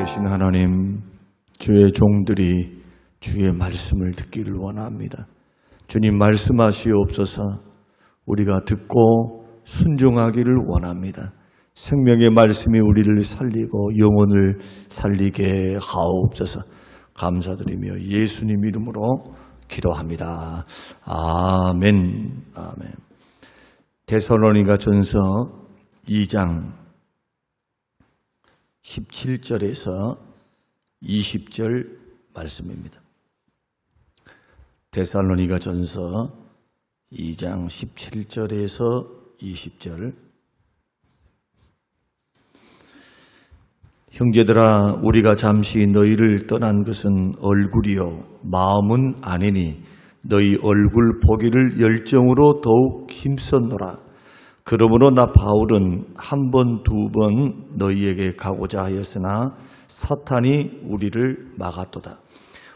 살아계신 하나님, 주의 종들이 주의 말씀을 듣기를 원합니다. 주님 말씀하시옵소서. 우리가 듣고 순종하기를 원합니다. 생명의 말씀이 우리를 살리고 영혼을 살리게 하옵소서. 감사드리며 예수님 이름으로 기도합니다. 아멘. 아멘. 데살로니가전서 2장 17절에서 20절 말씀입니다. 데살로니가전서 2장 17절에서 20절. 형제들아, 우리가 잠시 너희를 떠난 것은 얼굴이요 마음은 아니니 너희 얼굴 보기를 열정으로 더욱 힘썼노라. 그러므로 나 바울은 한 번, 두 번 너희에게 가고자 하였으나 사탄이 우리를 막았도다.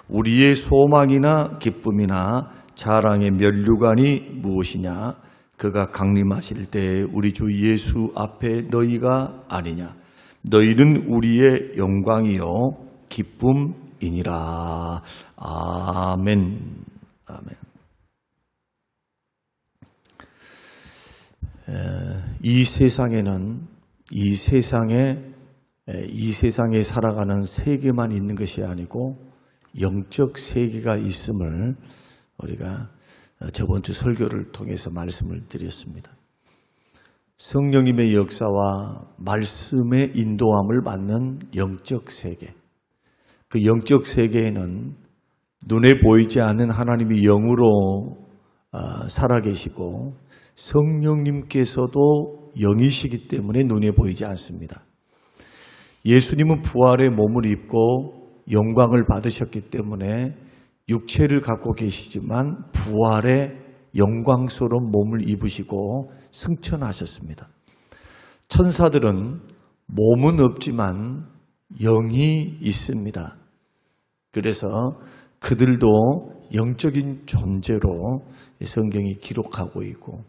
우리의 소망이나 기쁨이나 자랑의 면류관이 무엇이냐? 그가 강림하실 때 우리 주 예수 앞에 너희가 아니냐? 너희는 우리의 영광이요 기쁨이니라. 아멘. 아멘. 이 세상에 살아가는 세계만 있는 것이 아니고 영적 세계가 있음을 우리가 저번 주 설교를 통해서 말씀을 드렸습니다. 성령님의 역사와 말씀의 인도함을 받는 영적 세계. 그 영적 세계에는 눈에 보이지 않는 하나님이 영으로 살아계시고 성령님께서도 영이시기 때문에 눈에 보이지 않습니다. 예수님은 부활의 몸을 입고 영광을 받으셨기 때문에 육체를 갖고 계시지만 부활의 영광스러운 몸을 입으시고 승천하셨습니다. 천사들은 몸은 없지만 영이 있습니다. 그래서 그들도 영적인 존재로 성경이 기록하고 있고,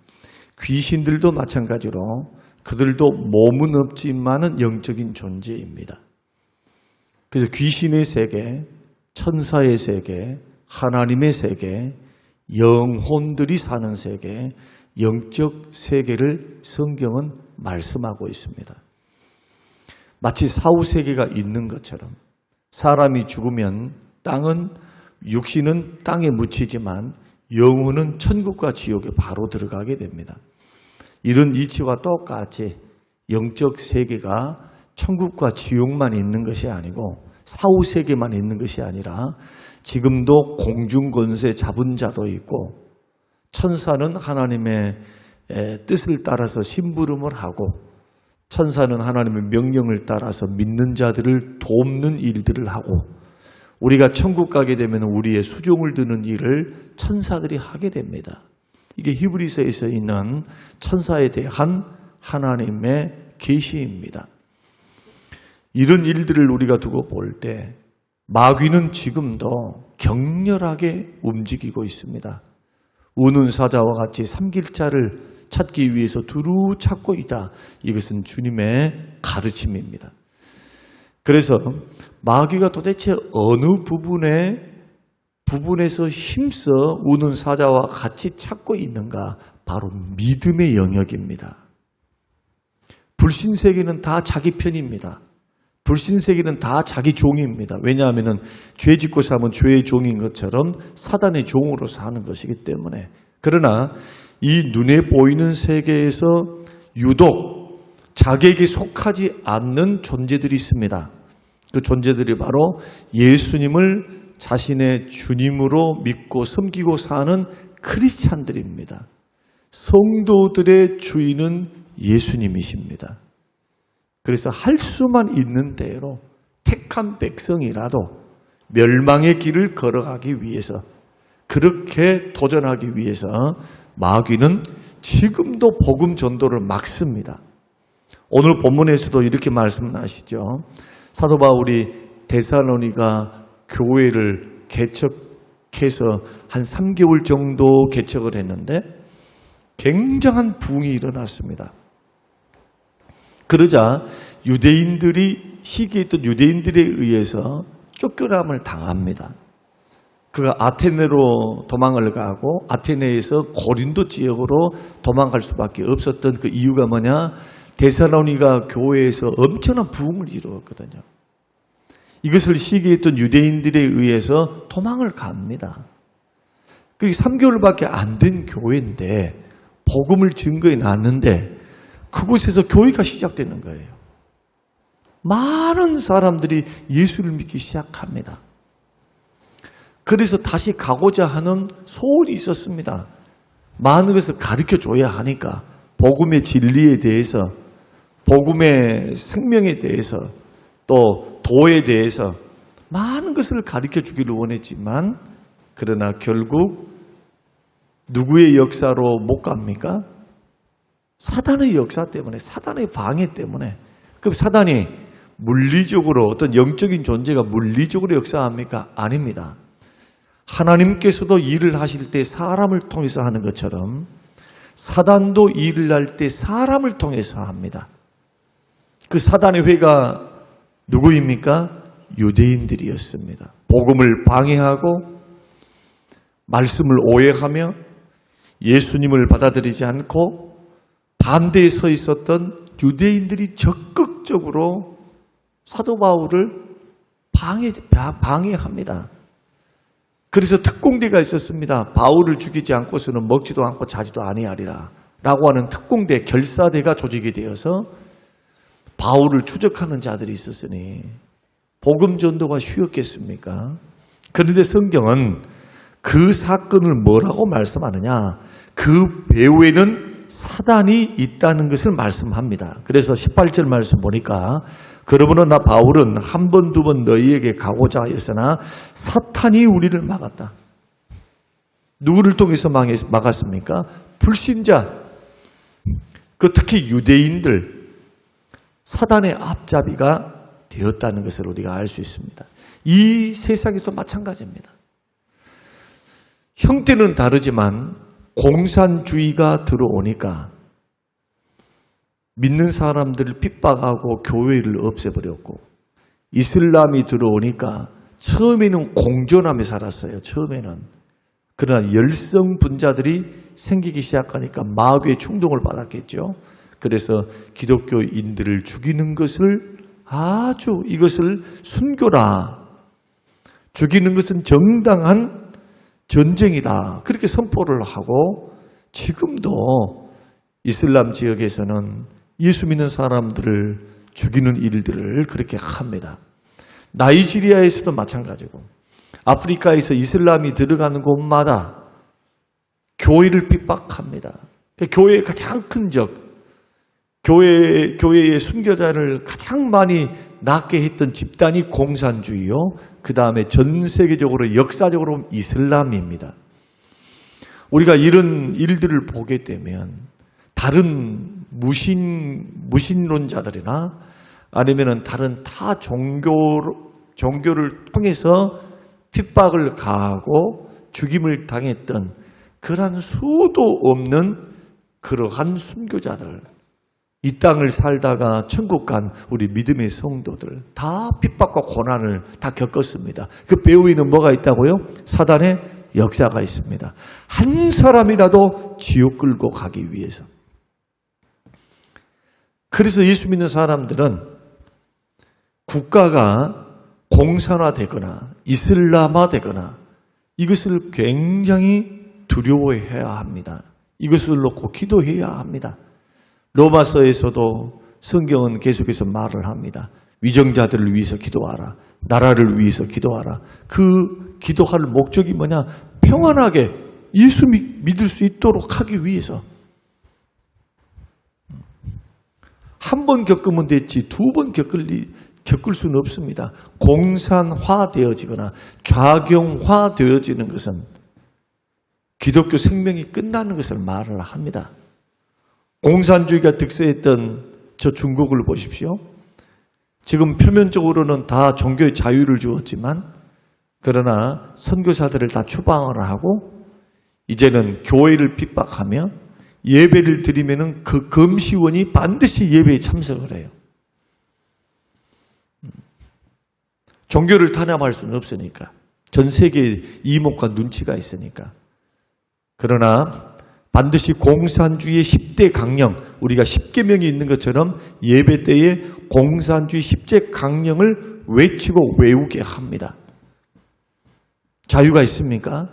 귀신들도 마찬가지로 그들도 몸은 없지만은 영적인 존재입니다. 그래서 귀신의 세계, 천사의 세계, 하나님의 세계, 영혼들이 사는 세계, 영적 세계를 성경은 말씀하고 있습니다. 마치 사후세계가 있는 것처럼 사람이 죽으면 육신은 땅에 묻히지만 영혼은 천국과 지옥에 바로 들어가게 됩니다. 이런 이치와 똑같이 영적 세계가 천국과 지옥만 있는 것이 아니고 사후세계만 있는 것이 아니라 지금도 공중권세 잡은 자도 있고, 천사는 하나님의 뜻을 따라서 심부름을 하고, 천사는 하나님의 명령을 따라서 믿는 자들을 돕는 일들을 하고, 우리가 천국 가게 되면 우리의 수종을 드는 일을 천사들이 하게 됩니다. 이게 히브리서에서 있는 천사에 대한 하나님의 계시입니다. 이런 일들을 우리가 두고 볼 때 마귀는 지금도 격렬하게 움직이고 있습니다. 우는 사자와 같이 삼킬 자를 찾기 위해서 두루 찾고 있다. 이것은 주님의 가르침입니다. 그래서 마귀가 도대체 어느 부분에서 힘써 우는 사자와 같이 찾고 있는가? 바로 믿음의 영역입니다. 불신세계는 다 자기 편입니다. 불신세계는 다 자기 종입니다. 왜냐하면 죄 짓고 살면 죄의 종인 것처럼 사단의 종으로 사는 것이기 때문에. 그러나 이 눈에 보이는 세계에서 유독 자기에게 속하지 않는 존재들이 있습니다. 그 존재들이 바로 예수님을 자신의 주님으로 믿고 섬기고 사는 크리스찬들입니다. 성도들의 주인은 예수님이십니다. 그래서 할 수만 있는 대로 택한 백성이라도 멸망의 길을 걸어가기 위해서, 그렇게 도전하기 위해서 마귀는 지금도 복음 전도를 막습니다. 오늘 본문에서도 이렇게 말씀하시죠. 사도 바울이 데살로니가 교회를 개척해서 한 3개월 정도 개척을 했는데 굉장한 부흥이 일어났습니다. 그러자 유대인들이 시기했던 유대인들에 의해서 쫓겨남을 당합니다. 그가 아테네로 도망을 가고 아테네에서 고린도 지역으로 도망갈 수밖에 없었던 그 이유가 뭐냐? 데살로니가 교회에서 엄청난 부흥을 이루었거든요. 이것을 시기했던 유대인들에 의해서 도망을 갑니다. 그게 3개월밖에 안 된 교회인데 복음을 증거해 놨는데 그곳에서 교회가 시작되는 거예요. 많은 사람들이 예수를 믿기 시작합니다. 그래서 다시 가고자 하는 소원이 있었습니다. 많은 것을 가르쳐줘야 하니까 복음의 진리에 대해서, 복음의 생명에 대해서, 또 도에 대해서 많은 것을 가르쳐주기를 원했지만 그러나 결국 누구의 역사로 못 갑니까? 사단의 역사 때문에, 사단의 방해 때문에. 그럼 사단이 물리적으로 어떤 영적인 존재가 물리적으로 역사합니까? 아닙니다. 하나님께서도 일을 하실 때 사람을 통해서 하는 것처럼 사단도 일을 할 때 사람을 통해서 합니다. 그 사단의 회가 누구입니까? 유대인들이었습니다. 복음을 방해하고 말씀을 오해하며 예수님을 받아들이지 않고 반대에 서 있었던 유대인들이 적극적으로 사도 바울을 방해합니다. 그래서 특공대가 있었습니다. 바울을 죽이지 않고서는 먹지도 않고 자지도 아니하리라 라고 하는 특공대, 결사대가 조직이 되어서 바울을 추적하는 자들이 있었으니 복음 전도가 쉬웠겠습니까? 그런데 성경은 그 사건을 뭐라고 말씀하느냐? 그 배후에는 사단이 있다는 것을 말씀합니다. 그래서 18절 말씀 보니까 그러므로 나 바울은 한 번, 두 번 너희에게 가고자 하였으나 사탄이 우리를 막았다. 누구를 통해서 막았습니까? 불신자, 특히 유대인들, 사단의 앞잡이가 되었다는 것을 우리가 알 수 있습니다. 이 세상에도 마찬가지입니다. 형태는 다르지만 공산주의가 들어오니까 믿는 사람들을 핍박하고 교회를 없애버렸고, 이슬람이 들어오니까 처음에는 공존하며 살았어요. 처음에는. 그러나 열성분자들이 생기기 시작하니까 마귀의 충동을 받았겠죠. 그래서 기독교인들을 죽이는 것을 이것을 순교라, 죽이는 것은 정당한 전쟁이다, 그렇게 선포를 하고 지금도 이슬람 지역에서는 예수 믿는 사람들을 죽이는 일들을 그렇게 합니다. 나이지리아에서도 마찬가지고 아프리카에서 이슬람이 들어가는 곳마다 교회를 핍박합니다. 교회의 가장 큰 적, 교회의 순교자를 가장 많이 낳게 했던 집단이 공산주의요. 그 다음에 전 세계적으로 역사적으로 이슬람입니다. 우리가 이런 일들을 보게 되면 다른 무신론자들이나 아니면 다른 타 종교를 통해서 핍박을 가하고 죽임을 당했던 그러한 수도 없는 그러한 순교자들, 이 땅을 살다가 천국 간 우리 믿음의 성도들 다 핍박과 고난을 다 겪었습니다. 그 배후에는 뭐가 있다고요? 사단의 역사가 있습니다. 한 사람이라도 지옥 끌고 가기 위해서. 그래서 예수 믿는 사람들은 국가가 공산화되거나 이슬람화되거나 이것을 굉장히 두려워해야 합니다. 이것을 놓고 기도해야 합니다. 로마서에서도 성경은 계속해서 말을 합니다. 위정자들을 위해서 기도하라. 나라를 위해서 기도하라. 그 기도할 목적이 뭐냐? 평안하게 예수 믿을 수 있도록 하기 위해서. 한 번 겪으면 됐지 두 번 겪을 수는 없습니다. 공산화되어지거나 좌경화되어지는 것은 기독교 생명이 끝나는 것을 말을 합니다. 공산주의가 득세했던 저 중국을 보십시오. 지금 표면적으로는 다 종교의 자유를 주었지만 그러나 선교사들을 다 추방을 하고 이제는 교회를 핍박하며 예배를 드리면은 그 금시원이 반드시 예배에 참석을 해요. 종교를 탄압할 수는 없으니까. 전 세계에 이목과 눈치가 있으니까. 그러나 반드시 공산주의의 10대 강령, 우리가 10계명이 있는 것처럼 예배 때에 공산주의 10대 강령을 외치고 외우게 합니다. 자유가 있습니까?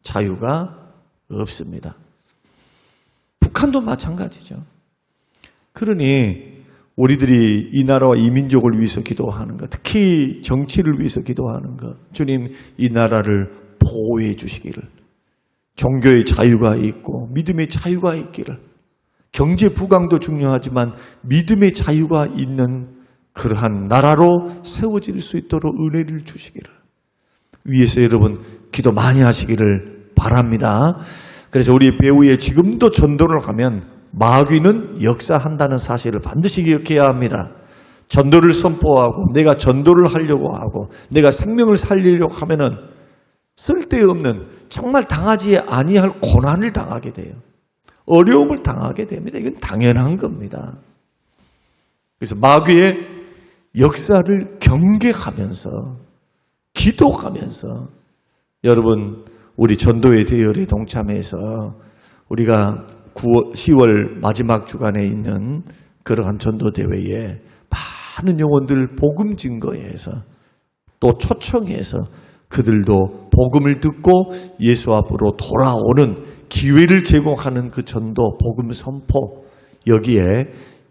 자유가 없습니다. 북한도 마찬가지죠. 그러니 우리들이 이 나라와 이 민족을 위해서 기도하는 것, 특히 정치를 위해서 기도하는 것, 주님 이 나라를 보호해 주시기를, 종교의 자유가 있고 믿음의 자유가 있기를, 경제 부강도 중요하지만 믿음의 자유가 있는 그러한 나라로 세워질 수 있도록 은혜를 주시기를 위해서 여러분 기도 많이 하시기를 바랍니다. 그래서 우리 배후에 지금도 전도를 하면 마귀는 역사한다는 사실을 반드시 기억해야 합니다. 전도를 선포하고 내가 전도를 하려고 하고 내가 생명을 살리려고 하면은 쓸데없는 정말 당하지 아니할 고난을 당하게 돼요. 어려움을 당하게 됩니다. 이건 당연한 겁니다. 그래서 마귀의 역사를 경계하면서 기도하면서 여러분 우리 전도의 대열에 동참해서 우리가 10월 마지막 주간에 있는 그러한 전도대회에 많은 영혼들 복음 증거해서 또 초청해서 그들도 복음을 듣고 예수 앞으로 돌아오는 기회를 제공하는 그 전도 복음 선포, 여기에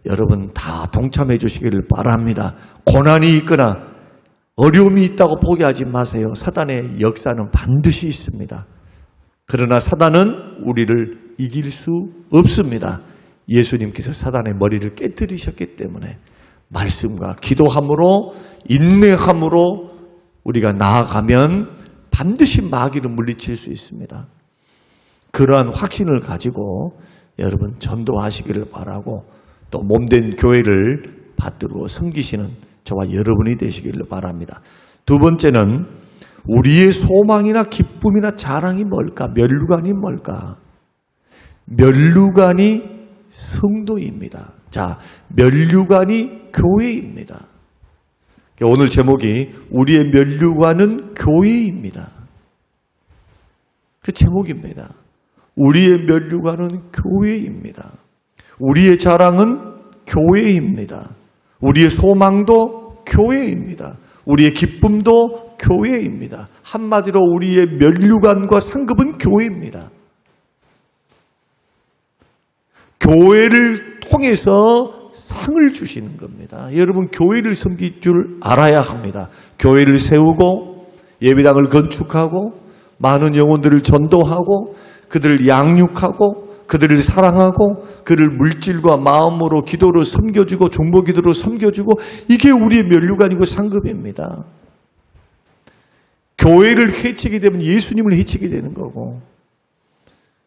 여러분 다 동참해 주시기를 바랍니다. 고난이 있거나 어려움이 있다고 포기하지 마세요. 사단의 역사는 반드시 있습니다. 그러나 사단은 우리를 이길 수 없습니다. 예수님께서 사단의 머리를 깨뜨리셨기 때문에 말씀과 기도함으로 인내함으로 우리가 나아가면 반드시 마귀를 물리칠 수 있습니다. 그러한 확신을 가지고 여러분 전도하시기를 바라고 또 몸된 교회를 받들고 섬기시는 저와 여러분이 되시기를 바랍니다. 두 번째는 우리의 소망이나 기쁨이나 자랑이 뭘까? 면류관이 뭘까? 면류관이 성도입니다. 자, 면류관이 교회입니다. 오늘 제목이 우리의 면류관은 교회입니다. 그 제목입니다. 우리의 면류관은 교회입니다. 우리의 자랑은 교회입니다. 우리의 소망도 교회입니다. 우리의 기쁨도 교회입니다. 한마디로 우리의 면류관과 상급은 교회입니다. 교회를 통해서 상을 주시는 겁니다. 여러분 교회를 섬길 줄 알아야 합니다. 교회를 세우고 예배당을 건축하고 많은 영혼들을 전도하고 그들을 양육하고 그들을 사랑하고 그를 물질과 마음으로 기도로 섬겨주고 중보기도로 섬겨주고 이게 우리의 면류관이고 상급입니다. 교회를 해치게 되면 예수님을 해치게 되는 거고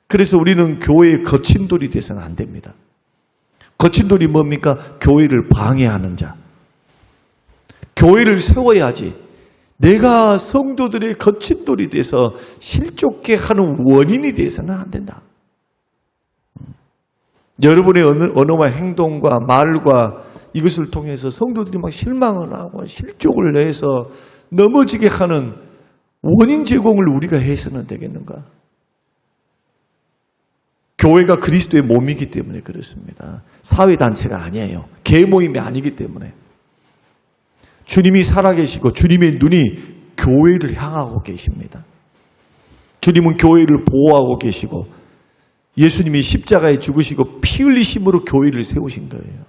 그래서 우리는 교회의 거친 돌이 돼서는 안 됩니다. 거친 돌이 뭡니까? 교회를 방해하는 자. 교회를 세워야지. 내가 성도들의 거친 돌이 돼서 실족게 하는 원인이 돼서는 안 된다. 여러분의 언어와 행동과 말과 이것을 통해서 성도들이 막 실망을 하고 실족을 내서 넘어지게 하는 원인 제공을 우리가 해서는 되겠는가? 교회가 그리스도의 몸이기 때문에 그렇습니다. 사회단체가 아니에요. 개모임이 아니기 때문에. 주님이 살아계시고 주님의 눈이 교회를 향하고 계십니다. 주님은 교회를 보호하고 계시고 예수님이 십자가에 죽으시고 피 흘리심으로 교회를 세우신 거예요.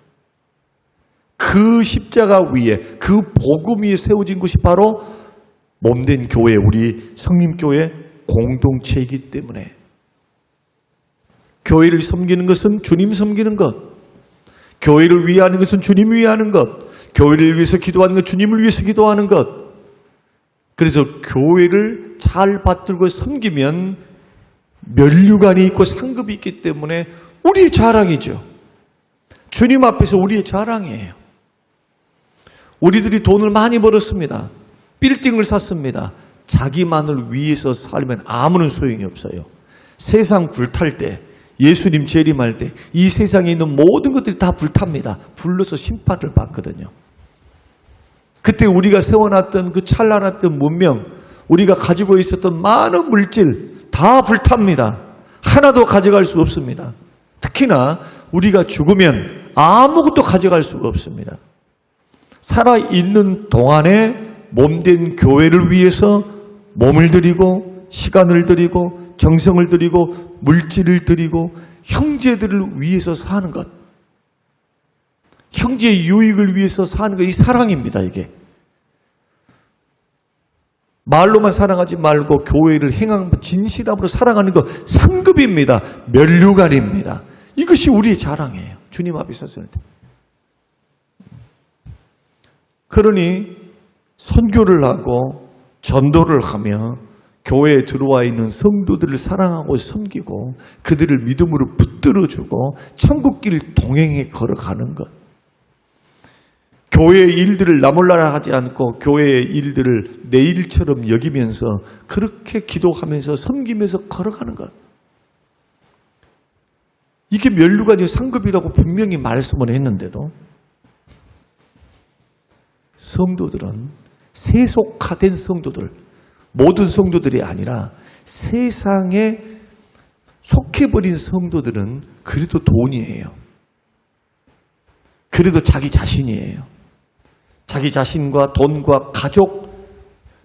그 십자가 위에 그 복음 위에 세워진 것이 바로 몸된 교회, 우리 성림교회 공동체이기 때문에 교회를 섬기는 것은 주님 섬기는 것, 교회를 위하는 것은 주님 위하는 것, 교회를 위해서 기도하는 것, 주님을 위해서 기도하는 것. 그래서 교회를 잘 받들고 섬기면 면류관이 있고 상급이 있기 때문에 우리의 자랑이죠. 주님 앞에서 우리의 자랑이에요. 우리들이 돈을 많이 벌었습니다. 빌딩을 샀습니다. 자기만을 위해서 살면 아무런 소용이 없어요. 세상 불탈 때 예수님 재림할 때 이 세상에 있는 모든 것들이 다 불탑니다. 불러서 심판을 받거든요. 그때 우리가 세워놨던 그 찬란했던 문명, 우리가 가지고 있었던 많은 물질 다 불탑니다. 하나도 가져갈 수 없습니다. 특히나 우리가 죽으면 아무것도 가져갈 수가 없습니다. 살아있는 동안에 몸된 교회를 위해서 몸을 드리고 시간을 드리고 정성을 드리고 물질을 드리고 형제들을 위해서 사는 것, 형제의 유익을 위해서 사는 것, 이 사랑입니다. 이게 말로만 사랑하지 말고 교회를 행함 진실함으로 사랑하는 것, 상급입니다. 면류관입니다. 이것이 우리의 자랑이에요. 주님 앞에 섰을 때. 그러니 선교를 하고 전도를 하며 교회에 들어와 있는 성도들을 사랑하고 섬기고 그들을 믿음으로 붙들어주고 천국길 동행해 걸어가는 것. 교회의 일들을 나몰라라 하지 않고 교회의 일들을 내 일처럼 여기면서 그렇게 기도하면서 섬기면서 걸어가는 것. 이게 면류관이 상급이라고 분명히 말씀을 했는데도 성도들은 세속화된 성도들, 모든 성도들이 아니라 세상에 속해버린 성도들은 그래도 돈이에요. 그래도 자기 자신이에요. 자기 자신과 돈과 가족,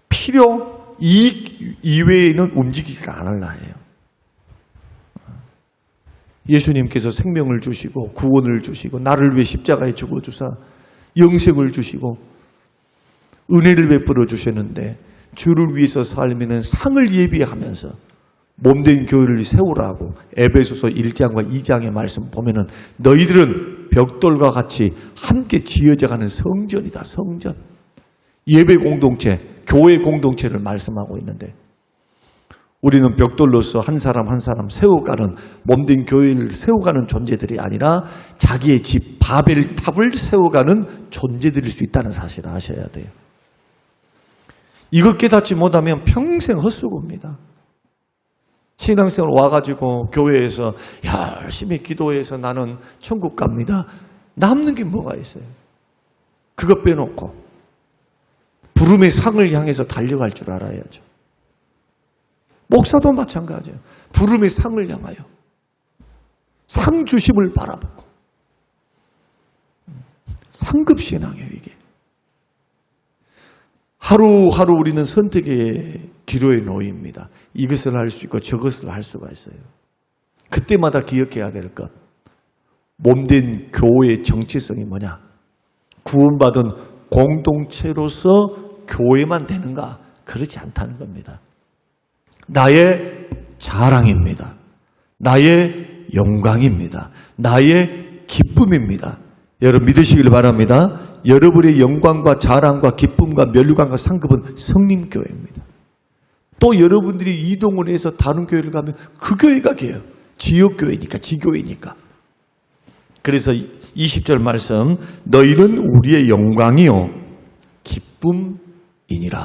필요, 이익 이외에는 움직이지 않으려 해요. 예수님께서 생명을 주시고 구원을 주시고 나를 위해 십자가에 죽어주사 영생을 주시고 은혜를 베풀어 주셨는데 주를 위해서 살면은 상을 예비하면서 몸된 교회를 세우라고 에베소서 1장과 2장의 말씀 보면은 너희들은 벽돌과 같이 함께 지어져가는 성전이다. 성전. 예배 공동체, 교회 공동체를 말씀하고 있는데 우리는 벽돌로서 한 사람 한 사람 세워가는 몸된 교회를 세워가는 존재들이 아니라 자기의 집 바벨탑을 세워가는 존재들일 수 있다는 사실을 아셔야 돼요. 이걸 깨닫지 못하면 평생 헛수고입니다. 신앙생활 와가지고 교회에서 열심히 기도해서 나는 천국 갑니다. 남는 게 뭐가 있어요? 그거 빼놓고 부름의 상을 향해서 달려갈 줄 알아야죠. 목사도 마찬가지예요. 부름의 상을 향하여 상 주심을 바라보고 상급신앙이에요. 이게 하루하루 우리는 선택의 기로에 놓입니다. 이것을 할 수 있고 저것을 할 수가 있어요. 그때마다 기억해야 될 것. 몸된 교회의 정체성이 뭐냐? 구원받은 공동체로서 교회만 되는가? 그렇지 않다는 겁니다. 나의 자랑입니다. 나의 영광입니다. 나의 기쁨입니다. 여러분 믿으시길 바랍니다. 여러분의 영광과 자랑과 기쁨과 면류관과 상급은 성림교회입니다. 또 여러분들이 이동을 해서 다른 교회를 가면 그 교회가 돼요. 지역교회니까, 지교회니까. 그래서 20절 말씀, 너희는 우리의 영광이요 기쁨이니라.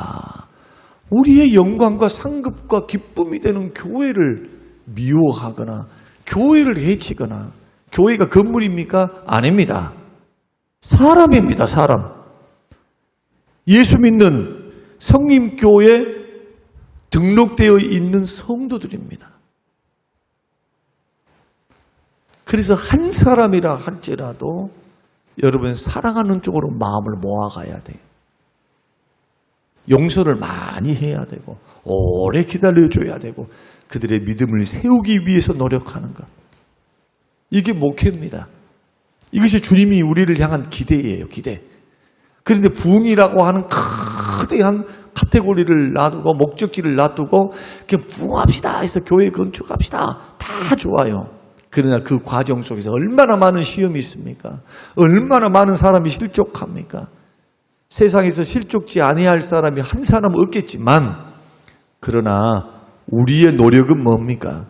우리의 영광과 상급과 기쁨이 되는 교회를 미워하거나 교회를 해치거나, 교회가 건물입니까? 아닙니다. 사람입니다. 사람. 예수 믿는 성림교회 등록되어 있는 성도들입니다. 그래서 한 사람이라 할지라도 여러분 사랑하는 쪽으로 마음을 모아가야 돼요. 용서를 많이 해야 되고 오래 기다려줘야 되고 그들의 믿음을 세우기 위해서 노력하는 것. 이게 목회입니다. 이것이 주님이 우리를 향한 기대예요. 기대. 그런데 부흥이라고 하는 거대한 카테고리를 놔두고 목적지를 놔두고 그냥 부흥합시다 해서 교회 건축합시다. 다 좋아요. 그러나 그 과정 속에서 얼마나 많은 시험이 있습니까? 얼마나 많은 사람이 실족합니까? 세상에서 실족지 아니할 사람이 한 사람 없겠지만 그러나 우리의 노력은 뭡니까?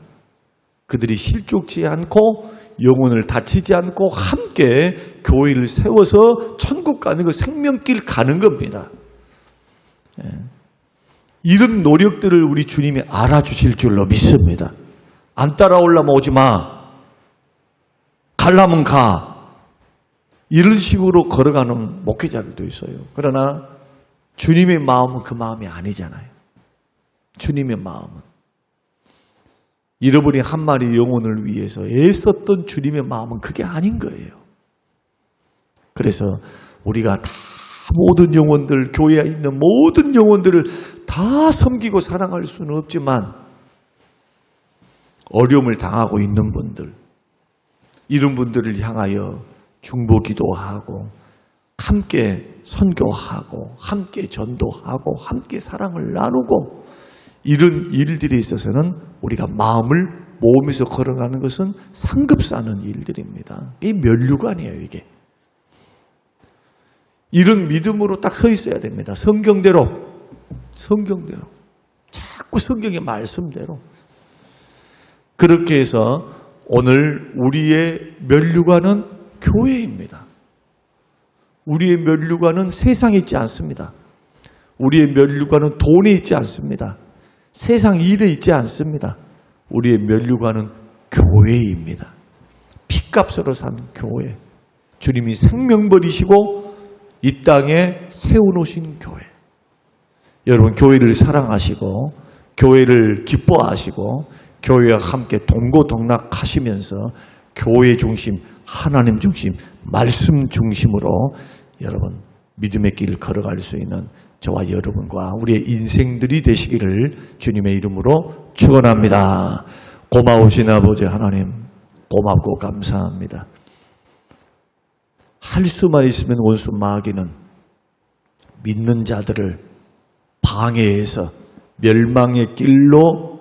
그들이 실족지 않고 영혼을 다치지 않고 함께 교회를 세워서 천국 가는 거, 생명길 가는 겁니다. 이런 노력들을 우리 주님이 알아주실 줄로 믿습니다. 안 따라오려면 오지 마. 가려면 가. 이런 식으로 걸어가는 목회자들도 있어요. 그러나 주님의 마음은 그 마음이 아니잖아요. 주님의 마음은 잃어버린 한 마리 영혼을 위해서 애썼던 주님의 마음은 그게 아닌 거예요. 그래서 우리가 다 모든 영혼들, 교회에 있는 모든 영혼들을 다 섬기고 사랑할 수는 없지만 어려움을 당하고 있는 분들, 이런 분들을 향하여 중보기도하고 함께 선교하고 함께 전도하고 함께 사랑을 나누고 이런 일들에 있어서는 우리가 마음을 모으면서 걸어가는 것은 상급사는 일들입니다. 이 면류관이에요, 이게. 이런 믿음으로 딱 서 있어야 됩니다. 성경대로. 자꾸 성경의 말씀대로. 그렇게 해서 오늘 우리의 면류관은 교회입니다. 우리의 면류관은 세상에 있지 않습니다. 우리의 면류관은 돈에 있지 않습니다. 세상 일에 있지 않습니다. 우리의 면류관은 교회입니다. 핏값으로 산 교회. 주님이 생명 버리시고 이 땅에 세워놓으신 교회. 여러분 교회를 사랑하시고 교회를 기뻐하시고 교회와 함께 동고동락하시면서 교회 중심, 하나님 중심, 말씀 중심으로 여러분 믿음의 길을 걸어갈 수 있는 저와 여러분과 우리의 인생들이 되시기를 주님의 이름으로 축원합니다. 고마우신 아버지 하나님, 고맙고 감사합니다. 할 수만 있으면 원수 마귀는 믿는 자들을 방해해서 멸망의 길로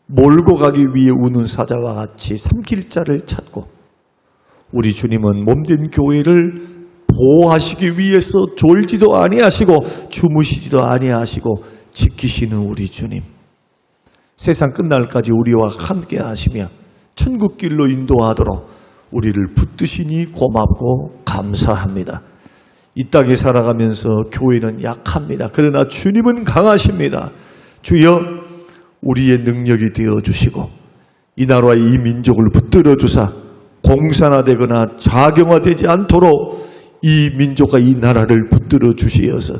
몰고 가기 위해 우는 사자와 같이 삼킬 자를 찾고, 우리 주님은 몸된 교회를 보호하시기 위해서 졸지도 아니하시고 주무시지도 아니하시고 지키시는 우리 주님, 세상 끝날까지 우리와 함께 하시며 천국 길로 인도하도록 우리를 붙드시니 고맙고 감사합니다. 이 땅에 살아가면서 교회는 약합니다. 그러나 주님은 강하십니다. 주여, 우리의 능력이 되어주시고 이 나라와 이 민족을 붙들어 주사 공산화되거나 자경화되지 않도록 이 민족과 이 나라를 붙들어 주시어서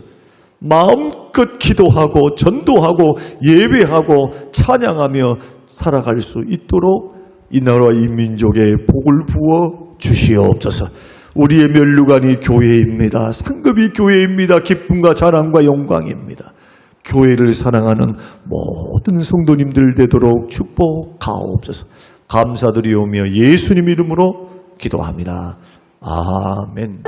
마음껏 기도하고 전도하고 예배하고 찬양하며 살아갈 수 있도록 이 나라와 이 민족에 복을 부어 주시옵소서. 우리의 면류관이 교회입니다. 상급이 교회입니다. 기쁨과 자랑과 영광입니다. 교회를 사랑하는 모든 성도님들 되도록 축복하옵소서. 감사드리오며 예수님 이름으로 기도합니다. 아멘.